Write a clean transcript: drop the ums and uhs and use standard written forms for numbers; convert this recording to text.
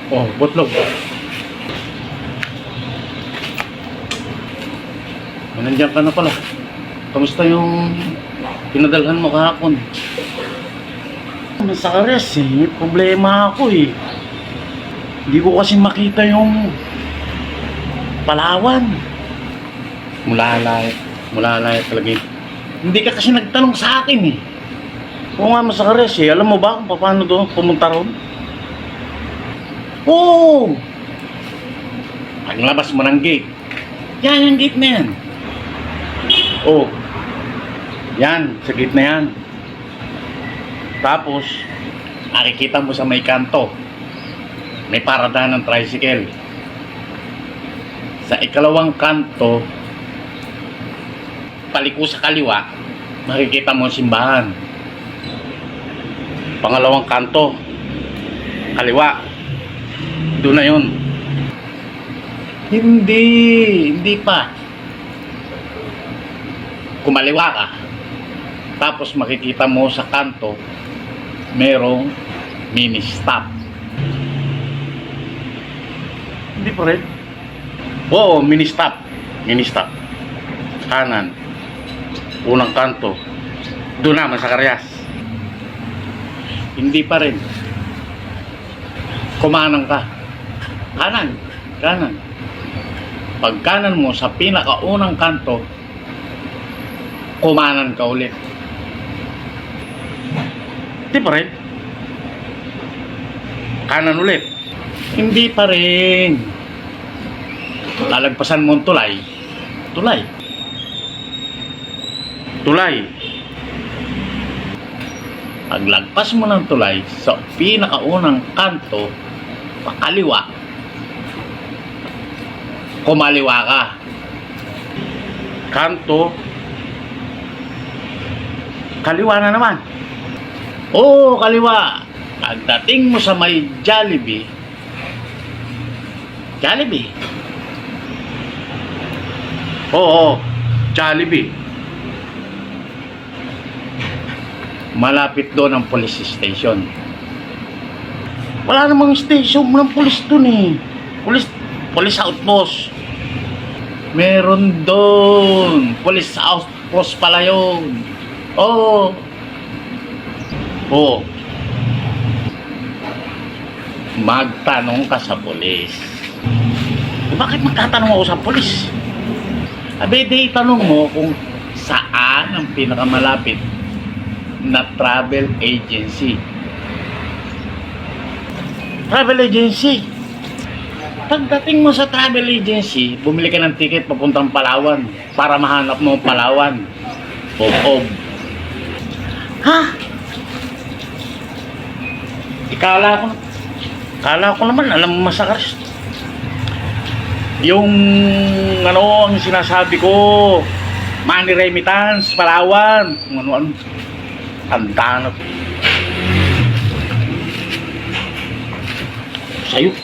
Oh, butlog. Nandiyan ka na pala. Kamusta yung pinadalhan mo kahapon? Sa Kares eh, may problema ako eh. Hindi ko kasi makita yung Palawan. Mula talaga eh. Hindi ka kasi nagtanong sa akin eh. Oo nga, sa Kares eh. Alam mo ba kung paano doon pumunta ron? Oo! Paglabas mo ng gate. Yan, yung gate na yan. Oh. Yan, sa gate na yan. Tapos, nakikita mo sa may kanto. May paradahan ng tricycle. Sa ikalawang kanto, paliko sa kaliwa, makikita mo ang simbahan. Pangalawang kanto, kaliwa. Doon na yun. Hindi pa. Kumaliwa ka. Tapos makikita mo sa kanto, merong mini stop. Hindi pa rin. Oo, mini stop. Mini stop. Kanan. Unang kanto. Doon naman sa Karyas. Hindi pa rin. Kumanang ka. Kanan. Pag kanan mo sa pinakaunang kanto, kumanan ka ulit. Hindi pa rin. Kanan ulit. Hindi pa rin. Lalagpasan mo ang tulay. Paglagpas mo ng tulay sa pinakaunang kanto, pakaliwa, kumaliwa ka. Kanto, kaliwa na naman. Oo, kaliwa. Pagdating mo sa may Jollibee, oo, Jollibee. Malapit doon ang police station. Wala namang station ng police doon eh. Police outpost. Meron doon. Police outpost pala yun. Oo. Magtanong ka sa police. Bakit magtatanong ako sa police? Abede, tanong mo kung saan ang pinakamalapit na travel agency. Pagdating mo sa travel agency, bumili ka ng ticket papuntang Palawan para mahanap mo Palawan. Ha? Kala ko naman, alam mo masakars. Yung ang sinasabi ko, money remittance, Palawan, ano, tanda na. Sa'yo.